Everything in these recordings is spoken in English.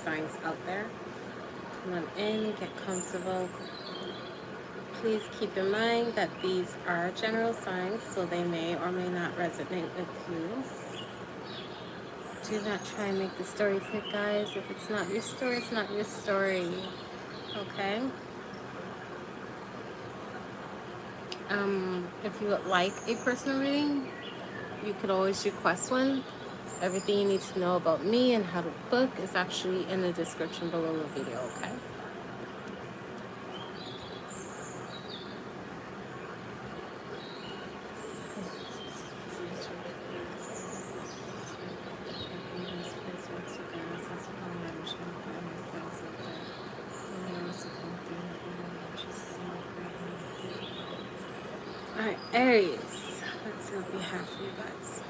signs out there. Come on in, get comfortable. Please keep in mind that these are general signs, so they may or may not resonate with you. Do not try and make the story fit, guys. If it's not your story, it's not your story. Okay? If you would like a personal reading, you could always request one. Everything you need to know about me and how to book is actually in the description below the video, okay? Alright, Aries. Let's see what we have for you guys.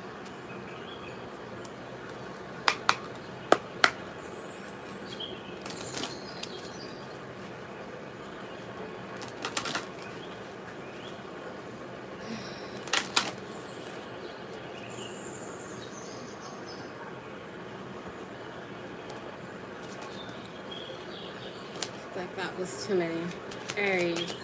Like that was too many. Aries.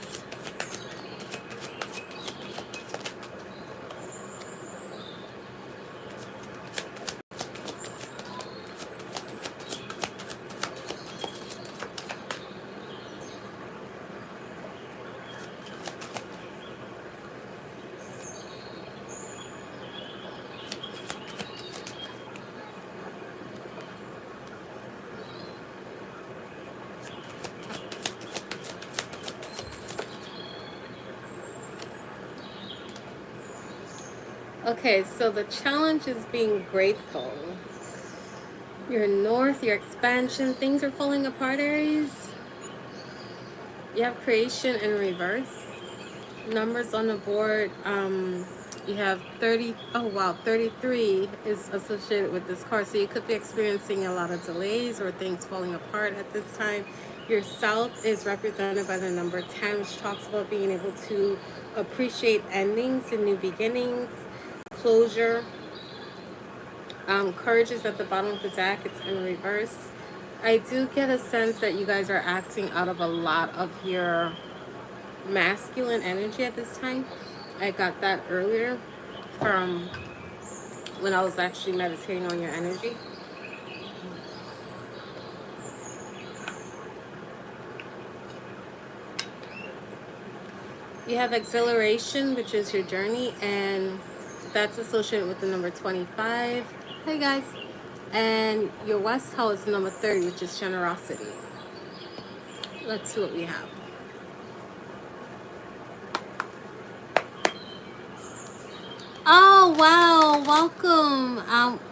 Okay, so the challenge is being grateful. Your north, your expansion, things are falling apart, Aries. You have creation in reverse. Numbers on the board, you have 30, oh wow, 33 is associated with this card. So you could be experiencing a lot of delays or things falling apart at this time. Your south is represented by the number 10, which talks about being able to appreciate endings and new beginnings. Closure. Courage is at the bottom of the deck. It's in reverse. I do get a sense that you guys are acting out of a lot of your masculine energy at this time. I got that earlier from when I was actually meditating on your energy. You have exhilaration, which is your journey, and that's associated with the number 25. Hey guys. And your west hole is the number 30, which is generosity. Let's see what we have. Oh wow, welcome.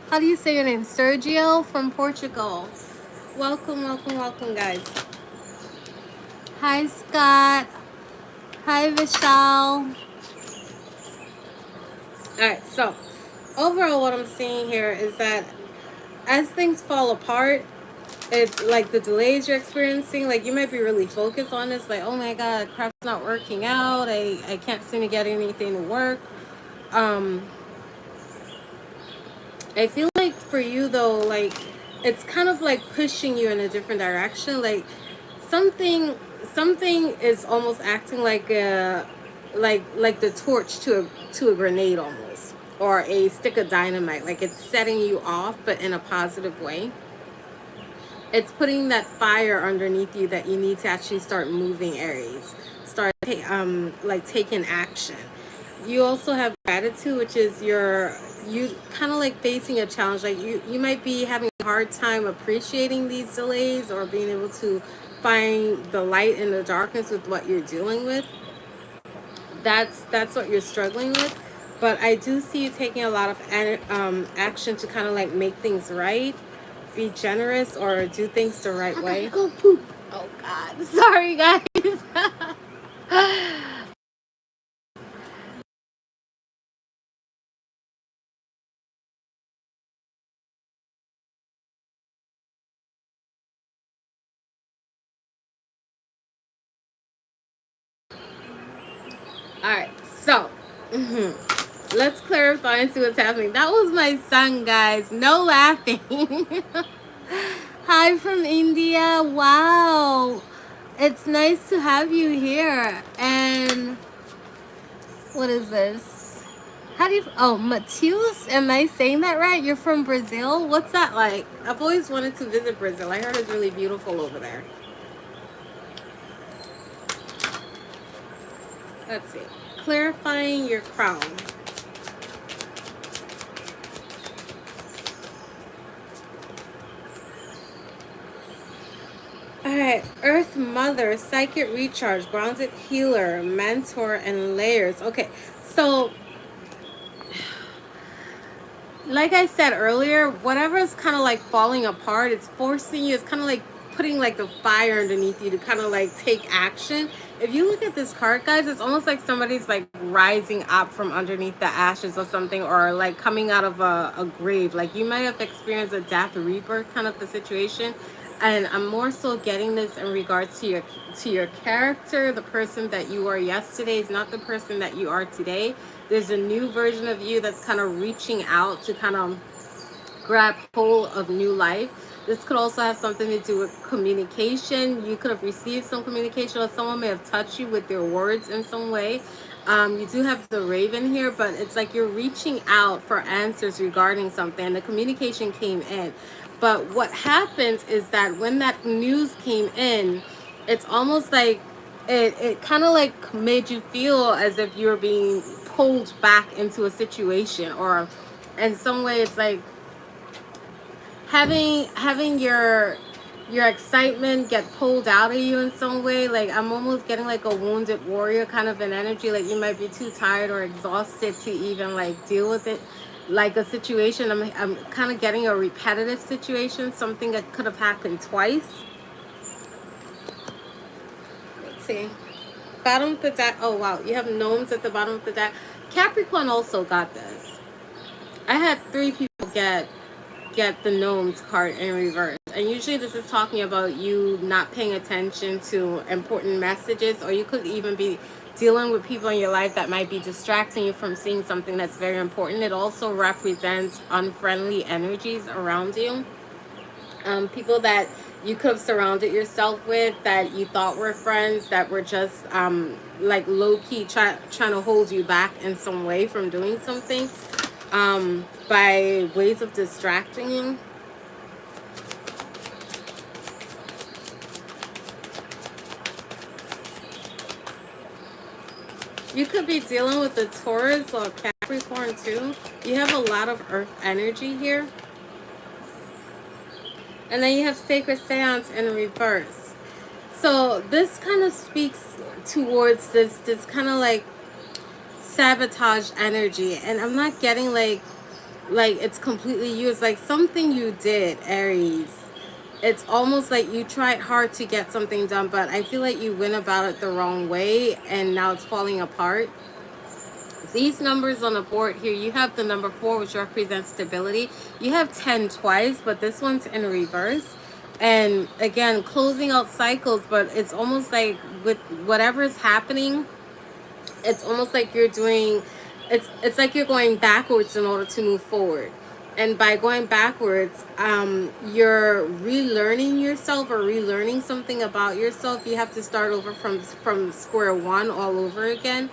How do you say your name? Sergio from Portugal. Welcome, welcome, welcome, guys. Hi Scott. Hi Vishal. Alright, so overall what I'm seeing here is that as things fall apart, it's like the delays you're experiencing, like you might be really focused on this, like, oh my god, crap's not working out, I can't seem to get anything to work. I feel like for you though, like it's kind of like pushing you in a different direction. Like something is almost acting like a like the torch to a grenade almost, or a stick of dynamite. Like it's setting you off, but in a positive way. It's putting that fire underneath you that you need to actually start moving, Aries. Start like taking action. You also have gratitude, which is you kind of like facing a challenge. Like you might be having a hard time appreciating these delays or being able to find the light in the darkness with what you're dealing with. That's what you're struggling with. But I do see you taking a lot of action to kind of like make things right, be generous, or do things the right way. Go poop. Oh God, sorry guys. Alright, so let's clarify and see what's happening. That was my son, guys. No laughing. Hi Hi from India. Wow. It's nice to have you here. And what is this? How do you, oh, Matheus? Am I saying that right? You're from Brazil? What's that like? I've always wanted to visit Brazil. I heard it's really beautiful over there. Let's see. Clarifying your crown. Alright, Earth Mother, Psychic Recharge, Grounded Healer, Mentor, and Layers. Okay, so like I said earlier, whatever is kind of like falling apart, it's forcing you, it's kind of like putting like the fire underneath you to kind of like take action. If you look at this card, guys, it's almost like somebody's like rising up from underneath the ashes of something, or like coming out of a grave. Like you might have experienced a death, rebirth kind of a situation. And I'm more so getting this in regards to your character. The person that you were yesterday is not the person that you are today. There's a new version of you that's kind of reaching out to kind of grab hold of new life. This could also have something to do with communication. You could have received some communication, or someone may have touched you with their words in some way. You do have the Raven here, but it's like you're reaching out for answers regarding something, and the communication came in. But what happens is that when that news came in, it's almost like it kind of like made you feel as if you're being pulled back into a situation, or in some way it's like having your excitement get pulled out of you in some way. Like I'm almost getting like a wounded warrior kind of an energy, like you might be too tired or exhausted to even like deal with it, like a situation. I'm kind of getting a repetitive situation, something that could have happened twice. Let's see. Bottom of the deck. Oh wow, you have gnomes at the bottom of the deck. Capricorn also got this. I had 3 people get the gnomes card in reverse, and usually this is talking about you not paying attention to important messages, or you could even be dealing with people in your life that might be distracting you from seeing something that's very important. It also represents unfriendly energies around you, people that you could have surrounded yourself with that you thought were friends that were just like low-key trying to hold you back in some way from doing something, by ways of distracting you. You could be dealing with the Taurus or Capricorn too. You have a lot of earth energy here. And then you have Sacred Seance in reverse. So this kind of speaks towards this kind of like sabotage energy. And I'm not getting like it's completely you. It's like something you did, Aries. It's almost like you tried hard to get something done, but I feel like you went about it the wrong way, and now it's falling apart. These numbers on the board here, you have the number 4, which represents stability. You have 10 twice, but this one's in reverse. And again, closing out cycles, but it's almost like with whatever is happening, it's almost like you're doing, it's like you're going backwards in order to move forward. And by going backwards, you're relearning yourself or relearning something about yourself. You have to start over from square one all over again.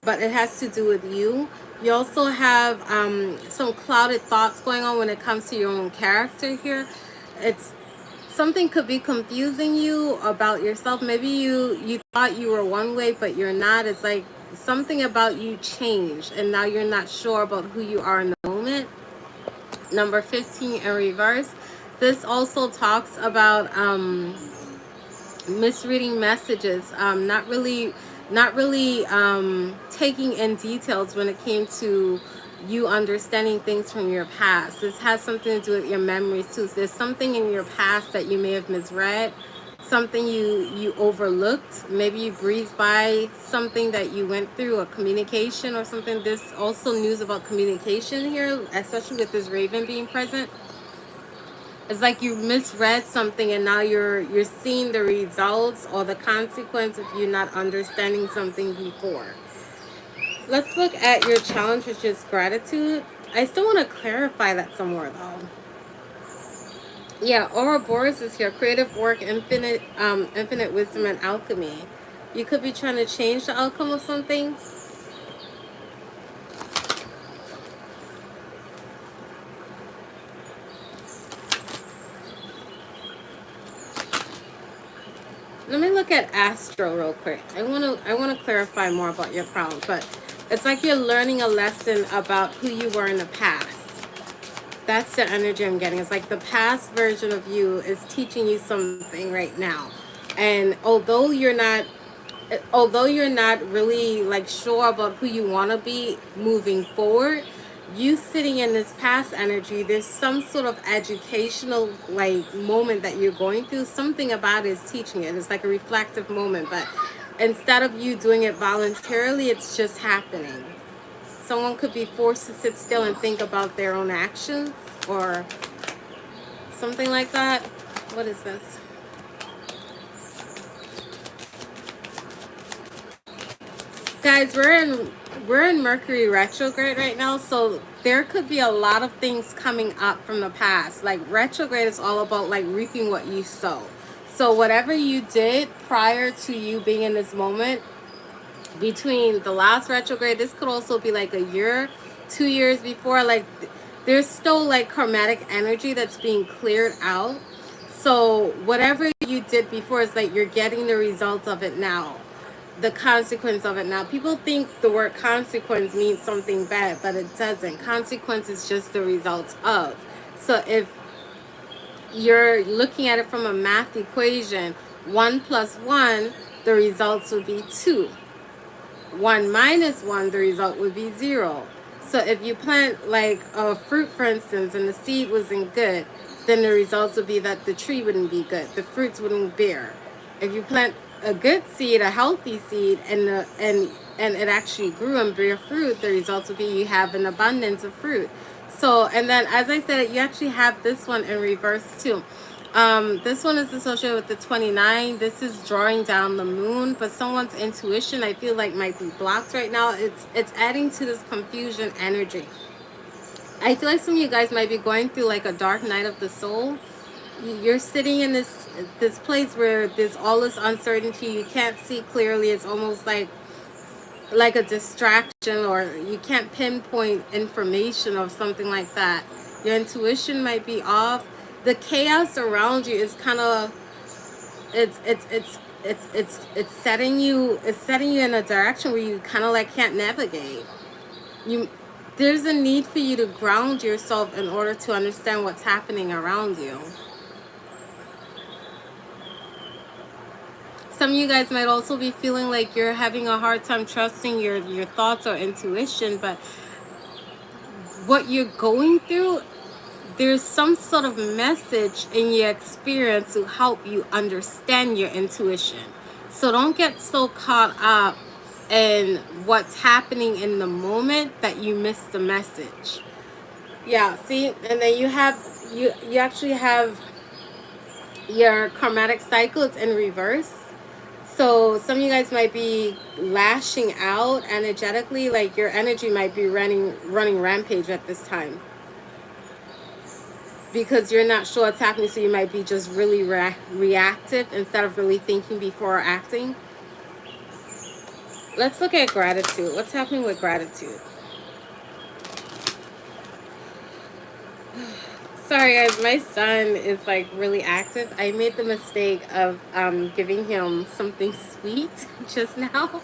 But it has to do with you. You also have some clouded thoughts going on when it comes to your own character here. It's something could be confusing you about yourself. Maybe you thought you were one way, but you're not. It's like something about you changed, and now you're not sure about who you are in the moment. Number 15 in reverse. This also talks about misreading messages, not really taking in details when it came to you understanding things from your past. This has something to do with your memories too. So there's something in your past that you may have misread, something you overlooked. Maybe you breezed by something that you went through, a communication or something. There's also news about communication here, especially with this Raven being present. It's like you misread something, and now you're seeing the results or the consequence of you not understanding something before. Let's look at your challenge, which is gratitude. I still want to clarify that some more though. Yeah, Ouroboros is here. Creative work, infinite wisdom and alchemy. You could be trying to change the outcome of something. Let me look at Astro real quick. I wanna clarify more about your problem, but it's like you're learning a lesson about who you were in the past. That's the energy I'm getting. It's like the past version of you is teaching you something right now. And although you're not really like sure about who you want to be moving forward, you sitting in this past energy, there's some sort of educational like moment that you're going through. Something about it is teaching it. It's like a reflective moment, but instead of you doing it voluntarily, it's just happening. Someone could be forced to sit still and think about their own actions or something like that. What is this? Guys, we're in Mercury retrograde right now, so there could be a lot of things coming up from the past. Like retrograde is all about like reaping what you sow. So whatever you did prior to you being in this moment, between the last retrograde, this could also be like a year, 2 years before, like there's still like karmatic energy that's being cleared out. So whatever you did before is like you're getting the results of it now, the consequence of it now. People think the word consequence means something bad, but it doesn't. Consequence is just the results of. So if you're looking at it from a math equation, 1 plus 1, the results would be 2. 1 minus 1, the result would be 0. So if you plant like a fruit, for instance, and the seed wasn't good, then the results would be that the tree wouldn't be good, the fruits wouldn't bear. If you plant a good seed, a healthy seed, and it actually grew and bear fruit, the results would be you have an abundance of fruit. So, and then as I said, you actually have this one in reverse too. This one is associated with the 29. This is drawing down the moon, but someone's intuition, I feel like, might be blocked right now. It's adding to this confusion energy. I feel like some of you guys might be going through like a dark night of the soul. You're sitting in this place where there's all this uncertainty. You can't see clearly. It's almost like a distraction, or you can't pinpoint information or something like that. Your intuition might be off. The chaos around you is kind of it's setting you in a direction where you kind of like can't navigate. There's a need for you to ground yourself in order to understand what's happening around you. Some of you guys might also be feeling like you're having a hard time trusting your thoughts or intuition, but what you're going through, there's some sort of message in your experience to help you understand your intuition. So don't get so caught up in what's happening in the moment that you miss the message. Yeah, see, and then you actually have your karmatic cycle. It's in reverse. So some of you guys might be lashing out energetically, like your energy might be running rampage at this time, because you're not sure what's happening. So you might be just really reactive instead of really thinking before acting. Let's look at gratitude. What's happening with gratitude? Sorry guys, my son is like really active. I made the mistake of giving him something sweet just now,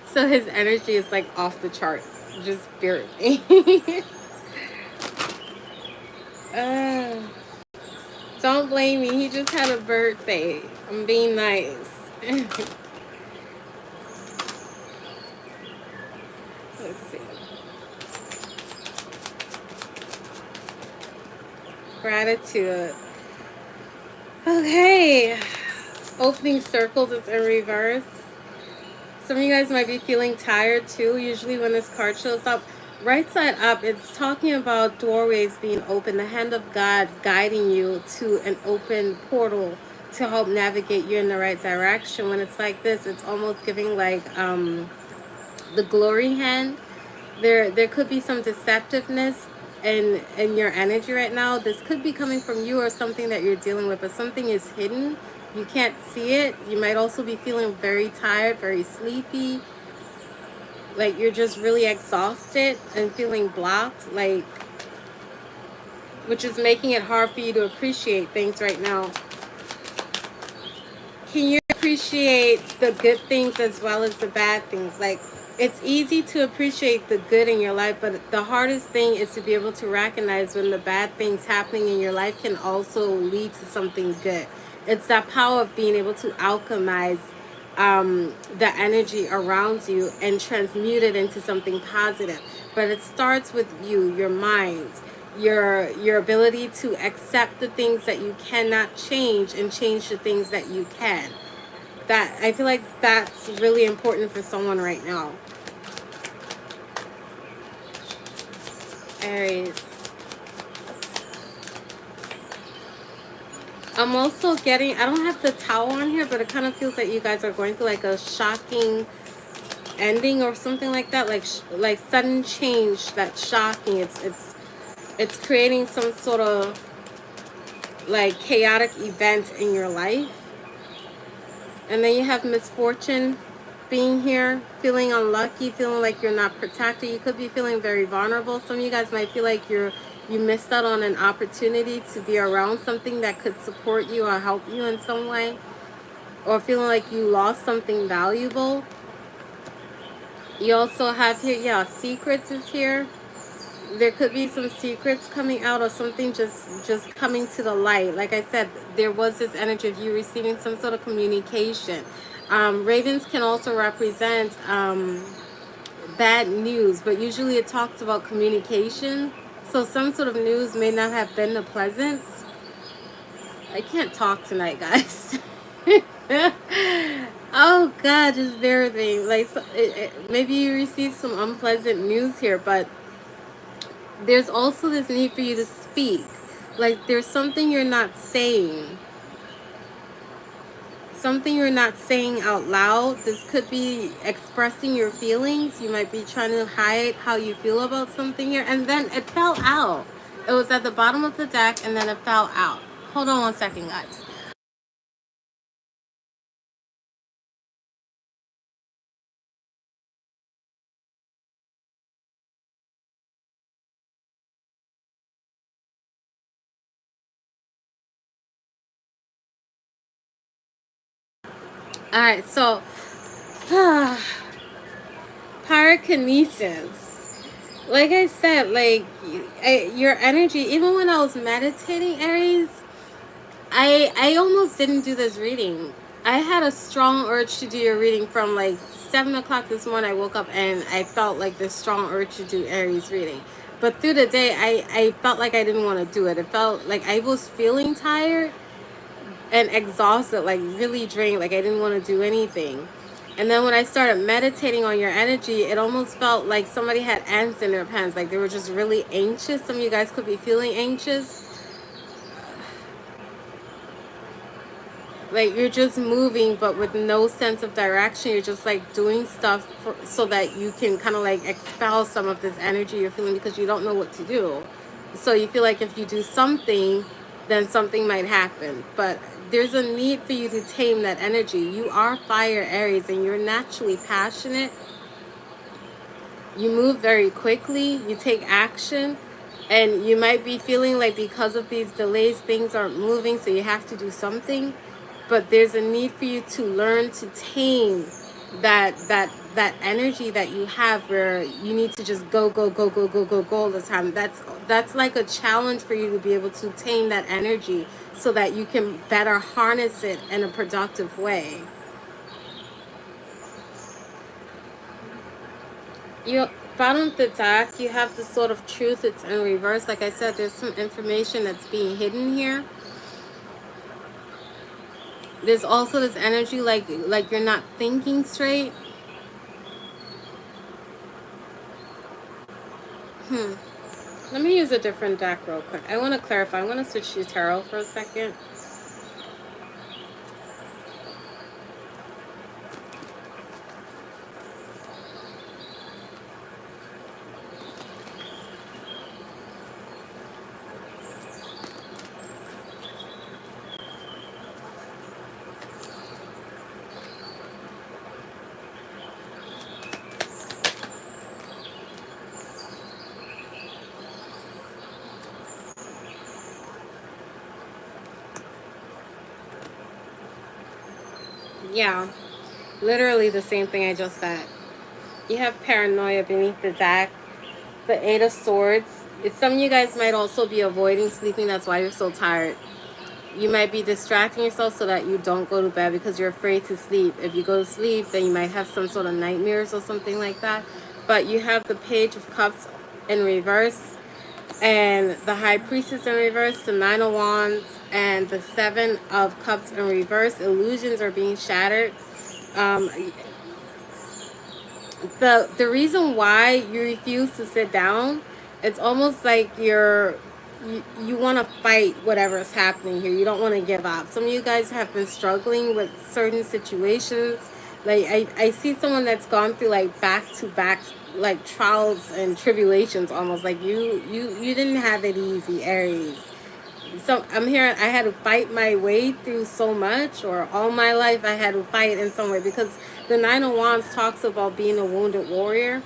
so his energy is like off the chart. Just bear with me. Don't blame me, he just had a birthday. I'm being nice. Let's see. Gratitude. Okay. Opening circles is in reverse. Some of you guys might be feeling tired too. Usually when this card shows up, right side up, it's talking about doorways being open, the hand of God guiding you to an open portal to help navigate you in the right direction. When it's like this, it's almost giving like the glory hand. There could be some deceptiveness in your energy right now. This could be coming from you or something that you're dealing with, but something is hidden. You can't see it. You might also be feeling very tired, very sleepy. Like you're just really exhausted and feeling blocked, like, which is making it hard for you to appreciate things right now. Can you appreciate the good things as well as the bad things? Like, it's easy to appreciate the good in your life, but the hardest thing is to be able to recognize when the bad things happening in your life can also lead to something good. It's that power of being able to alchemize the energy around you and transmute it into something positive. But it starts with you, your mind, your ability to accept the things that you cannot change and change the things that you can. That, I feel like that's really important for someone right now. Aries. I'm also getting, I don't have the towel on here, but it kind of feels like you guys are going through like a shocking ending or something like that, like sudden change that's shocking. It's creating some sort of like chaotic event in your life. And then you have misfortune being here, feeling unlucky, feeling like you're not protected. You could be feeling very vulnerable. Some of you guys might feel like you missed out on an opportunity to be around something that could support you or help you in some way, or feeling like you lost something valuable. You also have here, yeah, secrets is here. There could be some secrets coming out or something just coming to the light. Like I said, there was this energy of you receiving some sort of communication. Ravens can also represent bad news, but usually it talks about communication. So some sort of news may not have been the pleasant. I can't talk tonight, guys. Oh God, just bear with me. Like, so, maybe you received some unpleasant news here, but there's also this need for you to speak. Like, there's something you're not saying. Something you're not saying out loud. This could be expressing your feelings. You might be trying to hide how you feel about something here. And then it fell out. It was at the bottom of the deck and then it fell out. Hold on 1 second, guys. Alright, so pyrokinesis. Like I said, like your energy, even when I was meditating, Aries, I almost didn't do this reading. I had a strong urge to do your reading from like 7 o'clock this morning. I woke up and I felt like this strong urge to do Aries reading. But through the day, I felt like I didn't want to do it. It felt like I was feeling tired and exhausted, like really drained, like I didn't want to do anything. And then when I started meditating on your energy, it almost felt like somebody had ants in their pants, like they were just really anxious. Some of you guys could be feeling anxious. Like you're just moving but with no sense of direction. You're just like doing stuff so that you can kind of like expel some of this energy you're feeling because you don't know what to do. So you feel like if you do something, then something might happen. But there's a need for you to tame that energy. You are fire, Aries, and you're naturally passionate. You move very quickly. You take action. And you might be feeling like because of these delays, things aren't moving, so you have to do something. But there's a need for you to learn to tame that energy that you have, where you need to just go all the time. That's like a challenge for you to be able to tame that energy so that you can better harness it in a productive way. You bottom of the deck, you have the Sword of Truth. It's in reverse. Like I said, there's some information that's being hidden here. There's also this energy like you're not thinking straight. Let me use a different deck real quick. I want to clarify. I'm going to switch to tarot for a second. Yeah, literally the same thing I just said. You have paranoia beneath the deck. The Eight of Swords. Some of you guys might also be avoiding sleeping. That's why you're so tired. You might be distracting yourself so that you don't go to bed because you're afraid to sleep. If you go to sleep, then you might have some sort of nightmares or something like that. But you have the Page of Cups in reverse, and the High Priestess in reverse, the Nine of Wands, and the Seven of Cups in reverse. Illusions are being shattered. Um, the reason why you refuse to sit down, it's almost like you want to fight whatever is happening here. You don't want to give up. Some of you guys have been struggling with certain situations. Like I see someone that's gone through like back to back like trials and tribulations, almost like you didn't have it easy, Aries. So I'm hearing I had to fight my way through so much, or all my life I had to fight in some way, because the Nine of Wands talks about being a wounded warrior.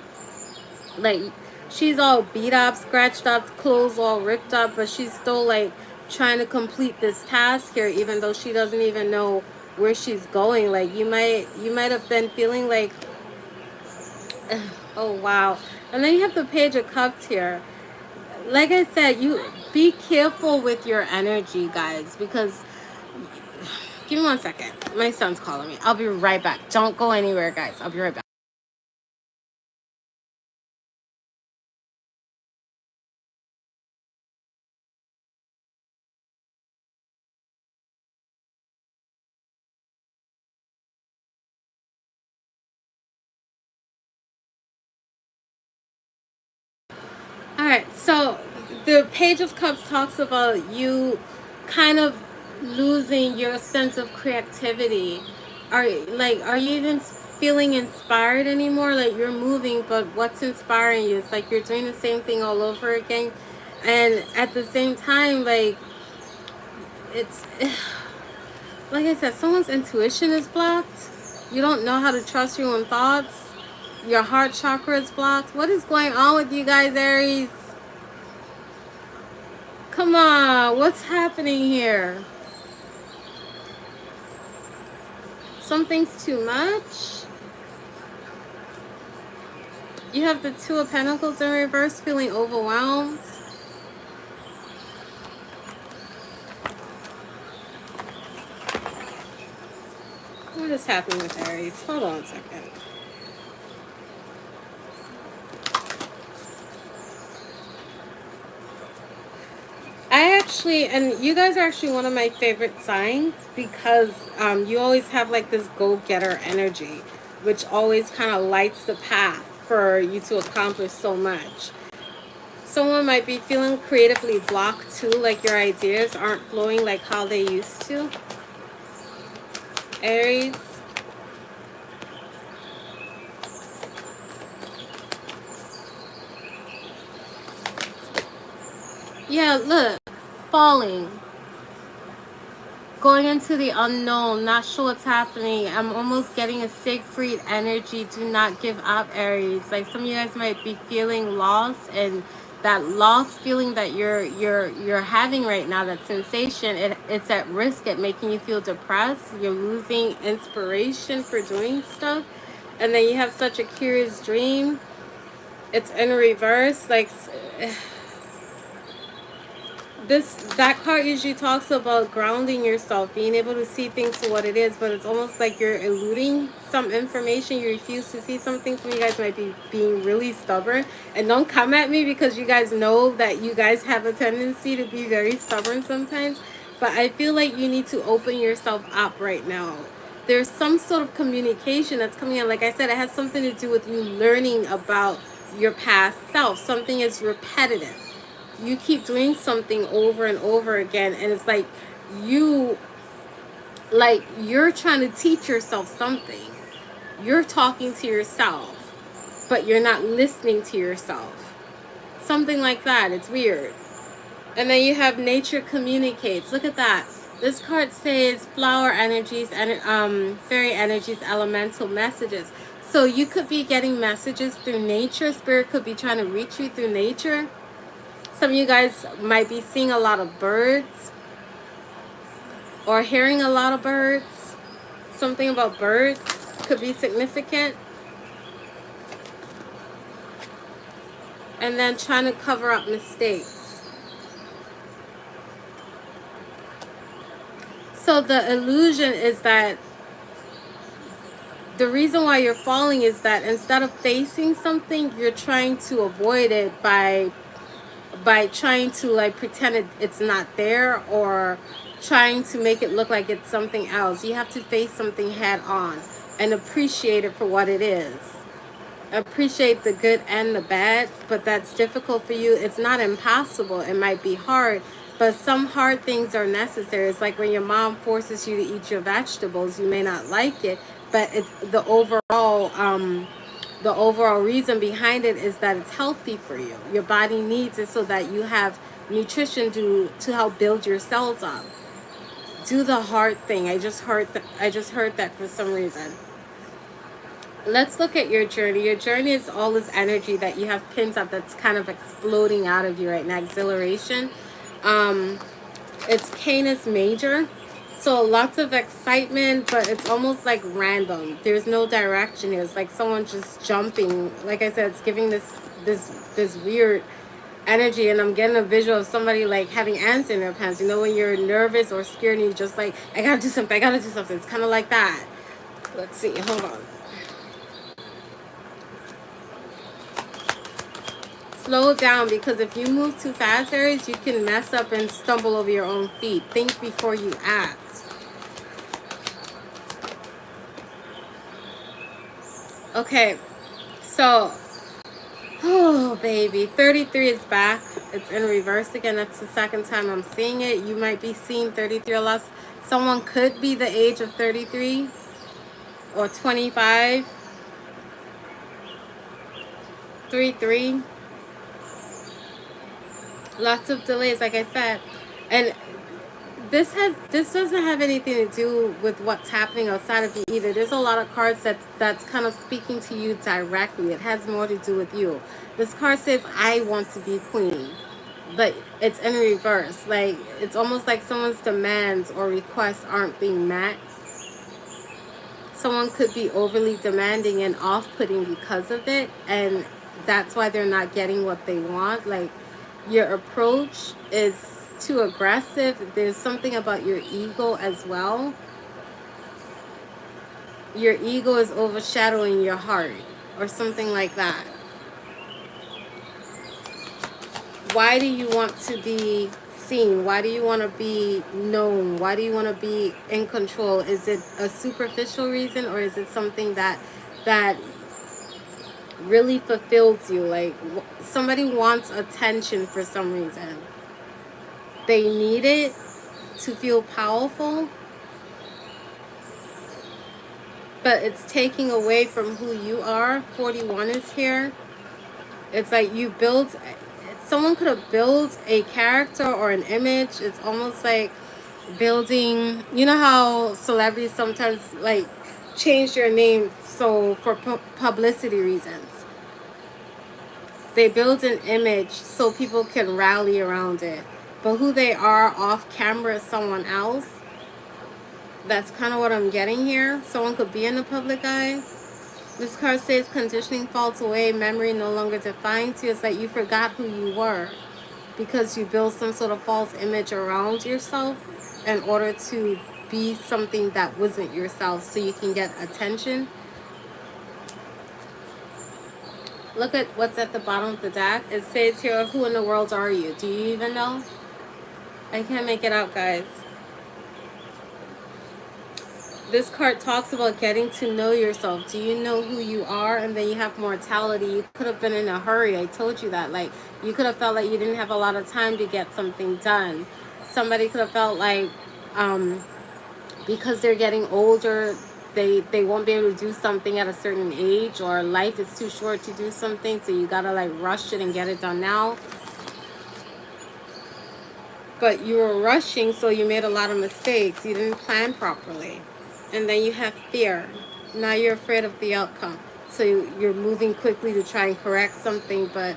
Like, she's all beat up, scratched up, clothes all ripped up, but she's still like trying to complete this task here, even though she doesn't even know where she's going. Like, you might have been feeling like, oh wow. And then you have the Page of Cups here. Like I said, you be careful with your energy, guys, because give me 1 second. My son's calling me. I'll be right back. Don't go anywhere, guys. I'll be right back. All right, so the Page of Cups talks about you kind of losing your sense of creativity. Are you even feeling inspired anymore? Like, you're moving, but what's inspiring you? It's like you're doing the same thing all over again, and at the same time, like, it's like I said, someone's intuition is blocked. You don't know how to trust your own thoughts. Your heart chakra is blocked. What is going on with you guys, Aries? Come on, what's happening here? Something's too much. You have the Two of Pentacles in reverse, feeling overwhelmed. What is happening with Aries? Hold on a second. And you guys are actually one of my favorite signs, because you always have like this go-getter energy, which always kind of lights the path for you to accomplish so much. Someone might be feeling creatively blocked too, like your ideas aren't flowing like how they used to. Aries. Yeah, look. Falling, going into the unknown, not sure what's happening. I'm almost getting a Siegfried energy. Do not give up, Aries. Like, some of you guys might be feeling lost, and that lost feeling that you're having right now, that sensation, it's at risk at making you feel depressed. You're losing inspiration for doing stuff. And then you have such a curious dream. It's in reverse. Like, that card usually talks about grounding yourself, being able to see things for what it is, but it's almost like you're eluding some information. You refuse to see something. Some of you guys might be being really stubborn, and don't come at me, because you guys know that you guys have a tendency to be very stubborn sometimes, but I feel like you need to open yourself up right now. There's some sort of communication that's coming in. Like I said, it has something to do with you learning about your past self. Something is repetitive. You keep doing something over and over again, and it's like you're trying to teach yourself something. You're talking to yourself, but you're not listening to yourself. Something like that. It's weird. And then you have nature communicates. Look at that. This card says flower energies and fairy energies, elemental messages. So you could be getting messages through nature. Spirit could be trying to reach you through nature. Some of you guys might be seeing a lot of birds or hearing a lot of birds. Something about birds could be significant. And then trying to cover up mistakes. So the illusion is that the reason why you're falling is that instead of facing something, you're trying to avoid it by trying to like pretend it's not there, or trying to make it look like it's something else. You have to face something head on and appreciate it for what it is. Appreciate the good and the bad, but that's difficult for you. It's not impossible. It might be hard, but some hard things are necessary. It's like when your mom forces you to eat your vegetables. You may not like it, but it's the overall reason behind it is that it's healthy for you. Your body needs it so that you have nutrition to help build your cells up. Do the hard thing. I just heard that for some reason. Let's look at your journey. Your journey is all this energy that you have pins up that's kind of exploding out of you right now. Exhilaration. It's Canis Major. So lots of excitement, but it's almost like random. There's no direction here. It's like someone just jumping. Like I said, it's giving this weird energy, and I'm getting a visual of somebody like having ants in their pants. You know, when you're nervous or scared and you're just like, I gotta do something, I gotta do something. It's kind of like that. Let's see, hold on. Slow down, because if you move too fast, Aries, you can mess up and stumble over your own feet. Think before you act. Okay, so, oh baby, 33 is back. It's in reverse again. That's the second time I'm seeing it. You might be seeing 33 or less. Someone could be the age of 33 or 25. 3-3. Lots of delays, like I said. And this doesn't have anything to do with what's happening outside of you either. There's a lot of cards that's kind of speaking to you directly. It has more to do with you. This card says, I want to be queen. But it's in reverse. Like, it's almost like someone's demands or requests aren't being met. Someone could be overly demanding and off-putting because of it, and that's why they're not getting what they want. Like, your approach is too aggressive. There's something about your ego as well. Your ego is overshadowing your heart or something like that. Why do you want to be seen? Why do you want to be known? Why do you want to be in control? Is it a superficial reason, or is it something that really fulfills you? Like, somebody wants attention for some reason. They need it to feel powerful, but it's taking away from who you are. 41 is here. It's like you build, someone could have built a character or an image. It's almost like building, you know how celebrities sometimes like change their name so for publicity reasons. They build an image so people can rally around it. But who they are off camera is someone else. That's kind of what I'm getting here. Someone could be in the public eye. This card says conditioning falls away. Memory no longer defines you. It's like you forgot who you were because you built some sort of false image around yourself in order to be something that wasn't yourself so you can get attention. Look at what's at the bottom of the deck. It says here, who in the world are you? Do you even know? I can't make it out, guys. This card talks about getting to know yourself. Do you know who you are? And then you have mortality. You could have been in a hurry. I told you that. Like, you could have felt like you didn't have a lot of time to get something done. Somebody could have felt like because they're getting older, they won't be able to do something at a certain age, or life is too short to do something, so you gotta like rush it and get it done now. But you were rushing, so you made a lot of mistakes. You didn't plan properly. And then you have fear. Now you're afraid of the outcome. So you're moving quickly to try and correct something, but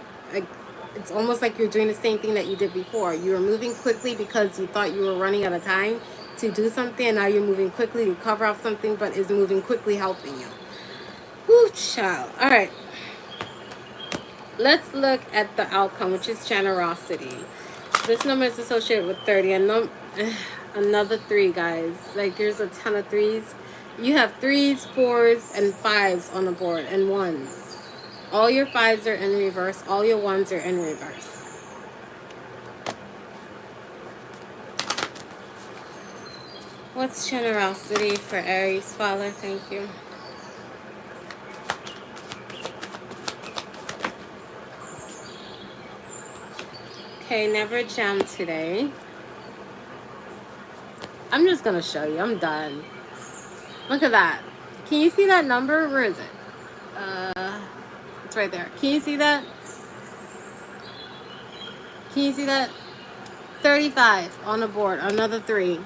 it's almost like you're doing the same thing that you did before. You were moving quickly because you thought you were running out of time to do something, and now you're moving quickly to cover up something, but is moving quickly helping you. Woo, child. All right. Let's look at the outcome, which is generosity. This number is associated with 30. And another 3, guys. Like, there's a ton of 3s. You have 3s, 4s, and 5s on the board, and 1s. All your 5s are in reverse. All your 1s are in reverse. What's generosity for Aries, Father? Thank you. Okay, never jam today. I'm just going to show you. I'm done. Look at that. Can you see that number? Where is it? It's right there. Can you see that? Can you see that? 35 on the board. Another 3.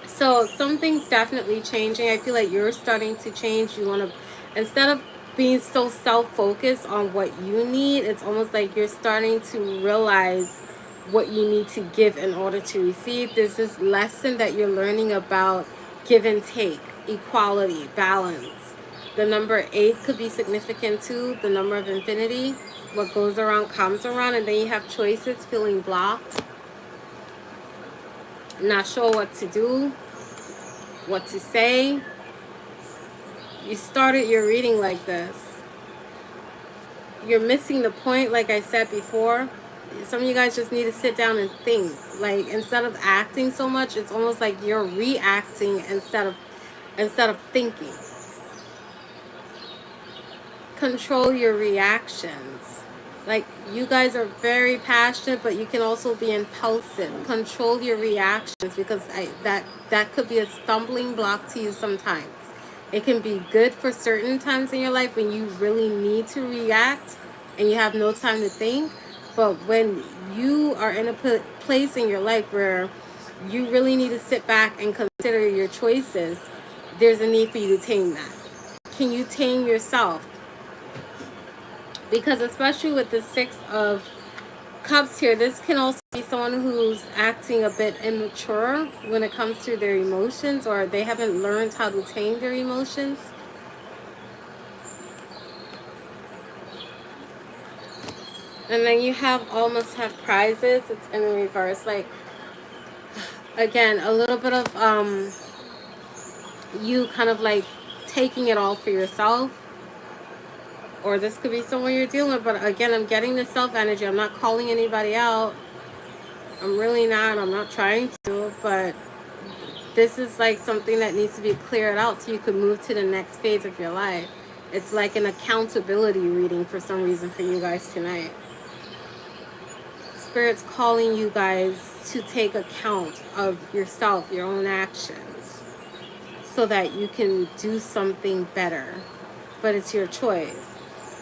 So something's definitely changing. I feel like you're starting to change. You want to, instead of being so self-focused on what you need, it's almost like you're starting to realize what you need to give in order to receive. There's this lesson that you're learning about give and take, equality, balance. The number 8 could be significant too, the number of infinity. What goes around comes around, and then you have choices, feeling blocked, not sure what to do, what to say. You started your reading like this. You're missing the point, like I said before. Some of you guys just need to sit down and think. Like, instead of acting so much, it's almost like you're reacting instead of thinking. Control your reactions. Like, you guys are very passionate, but you can also be impulsive. Control your reactions, because that could be a stumbling block to you sometimes. It can be good for certain times in your life when you really need to react and you have no time to think. But when you are in a place in your life where you really need to sit back and consider your choices, there's a need for you to tame that. Can you tame yourself? Because especially with the 6 of Cups here, this can also be someone who's acting a bit immature when it comes to their emotions, or they haven't learned how to tame their emotions. And then you almost have prizes. It's in reverse. Like, again, a little bit of you kind of like taking it all for yourself. Or this could be someone you're dealing with. But again, I'm getting the self energy. I'm not calling anybody out. I'm really not. I'm not trying to. But this is like something that needs to be cleared out so you can move to the next phase of your life. It's like an accountability reading for some reason for you guys tonight. Spirit's calling you guys to take account of yourself, your own actions, so that you can do something better. But it's your choice.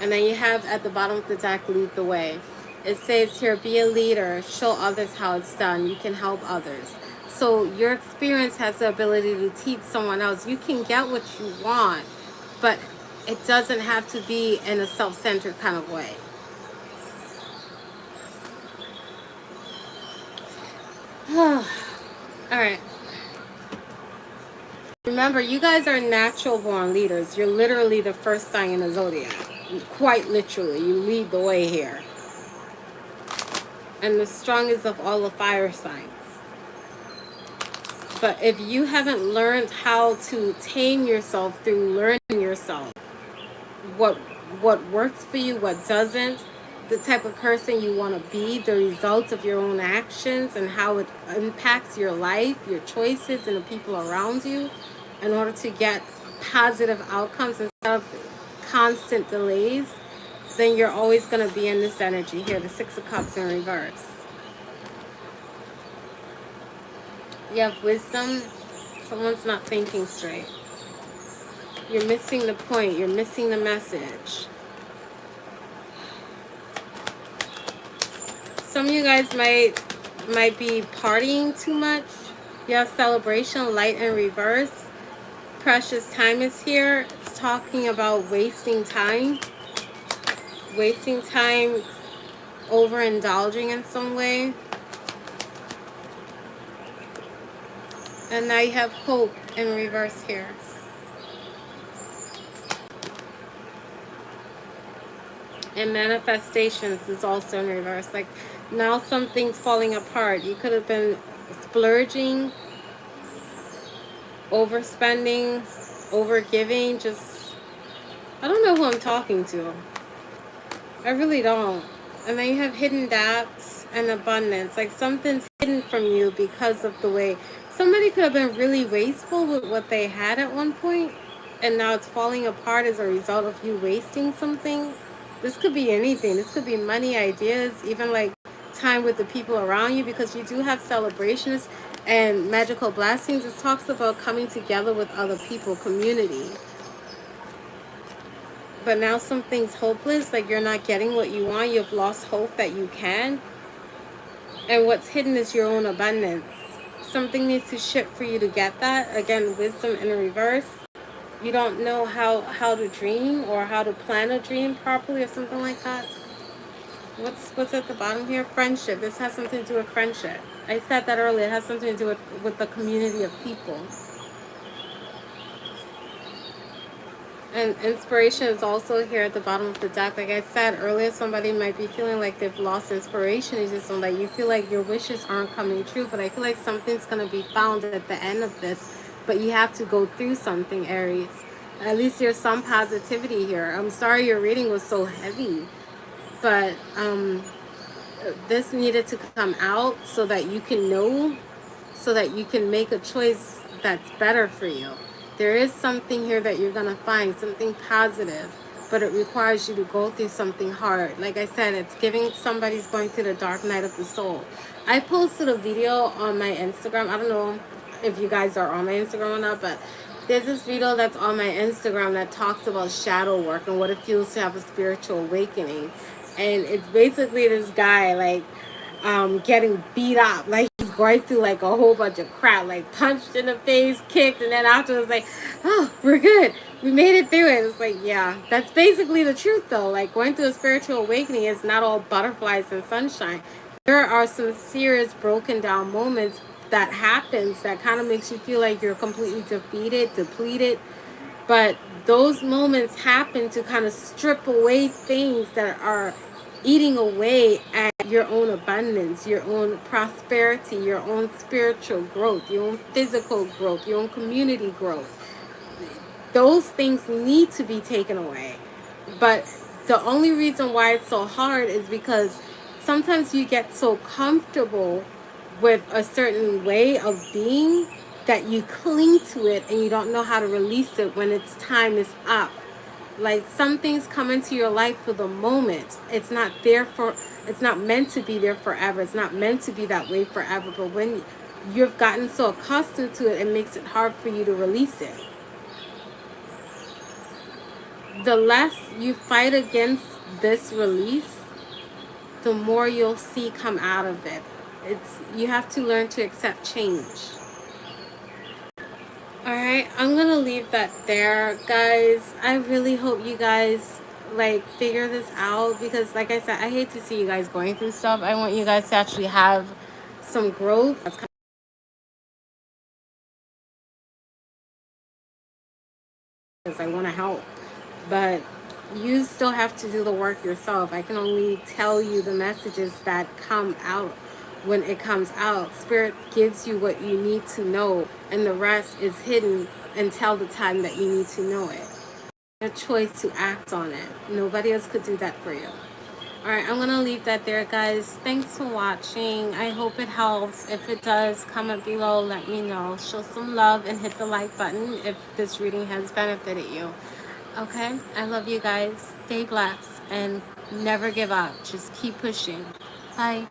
And then you have at the bottom of the deck, lead the way. It says here, be a leader, show others how it's done. You can help others. So your experience has the ability to teach someone else. You can get what you want, but it doesn't have to be in a self-centered kind of way. All right. Remember, you guys are natural born leaders. You're literally the first sign in the zodiac. Quite literally, you lead the way here. And the strongest of all the fire signs. But if you haven't learned how to tame yourself through learning yourself, what works for you, what doesn't, the type of person you want to be, the results of your own actions, and how it impacts your life, your choices, and the people around you, in order to get positive outcomes instead of constant delays, then you're always going to be in this energy here, the 6 of Cups in reverse. You have wisdom. Someone's not thinking straight. You're missing the point. You're missing the message. Some of you guys might be partying too much. You have celebration, light in reverse. Precious time is here. It's talking about wasting time. Wasting time, overindulging in some way. And now you have hope in reverse here. And manifestations is also in reverse. Like now something's falling apart. You could have been splurging, overspending, overgiving. Just, I don't know who I'm talking to. I really don't. And then you have hidden debts and abundance. Like something's hidden from you because of the way somebody could have been really wasteful with what they had at one point, and now it's falling apart as a result of you wasting something. This could be anything. This could be money, ideas, even like time with the people around you, because you do have celebrations and magical blessings. It talks about coming together with other people, community. But now something's hopeless, like you're not getting what you want. You've lost hope that you can. And what's hidden is your own abundance. Something needs to shift for you to get that. Again, wisdom in reverse. You don't know how to dream or how to plan a dream properly or something like that. What's at the bottom here? Friendship. This has something to do with friendship. I said that earlier. It has something to do with the community of people. And inspiration is also here at the bottom of the deck. Like I said earlier, somebody might be feeling like they've lost inspiration. It's just like you feel like your wishes aren't coming true. But I feel like something's going to be found at the end of this. But you have to go through something, Aries. At least there's some positivity here. I'm sorry your reading was so heavy. But this needed to come out so that you can know, so that you can make a choice that's better for you. There is something here that you're going to find, something positive, but it requires you to go through something hard. Like I said, it's giving somebody's going through the dark night of the soul. I posted a video on my Instagram. I don't know if you guys are on my Instagram or not, but there's this video that's on my Instagram that talks about shadow work and what it feels to have a spiritual awakening. And it's basically this guy, like, getting beat up, like he's going through like a whole bunch of crap, like punched in the face, kicked, and then afterwards like, oh, we're good, we made it through it. It's like, yeah, that's basically the truth though. Like going through a spiritual awakening is not all butterflies and sunshine. There are some serious broken down moments that happens that kind of makes you feel like you're completely defeated, depleted. But those moments happen to kind of strip away things that are eating away at your own abundance, your own prosperity, your own spiritual growth, your own physical growth, your own community growth. Those things need to be taken away. But the only reason why it's so hard is because sometimes you get so comfortable with a certain way of being that you cling to it and you don't know how to release it when its time is up. Like some things come into your life for the moment. It's not meant to be there forever. It's not meant to be that way forever. But when you've gotten so accustomed to it, it makes it hard for you to release it. The less you fight against this release, the more you'll see come out of it. You have to learn to accept change. Alright, I'm gonna leave that there, guys. I really hope you guys like figure this out, because like I said, I hate to see you guys going through stuff. I want you guys to actually have some growth. That's because I want to help, but you still have to do the work yourself. I can only tell you the messages that come out when it comes out. Spirit gives you what you need to know, and the rest is hidden until the time that you need to know it. A choice to act on it. Nobody else could do that for you. Alright, I'm gonna leave that there, guys. Thanks for watching. I hope it helps. If it does, comment below, let me know. Show some love and hit the like button if this reading has benefited you. Okay, I love you guys. Stay blessed and never give up. Just keep pushing. Bye.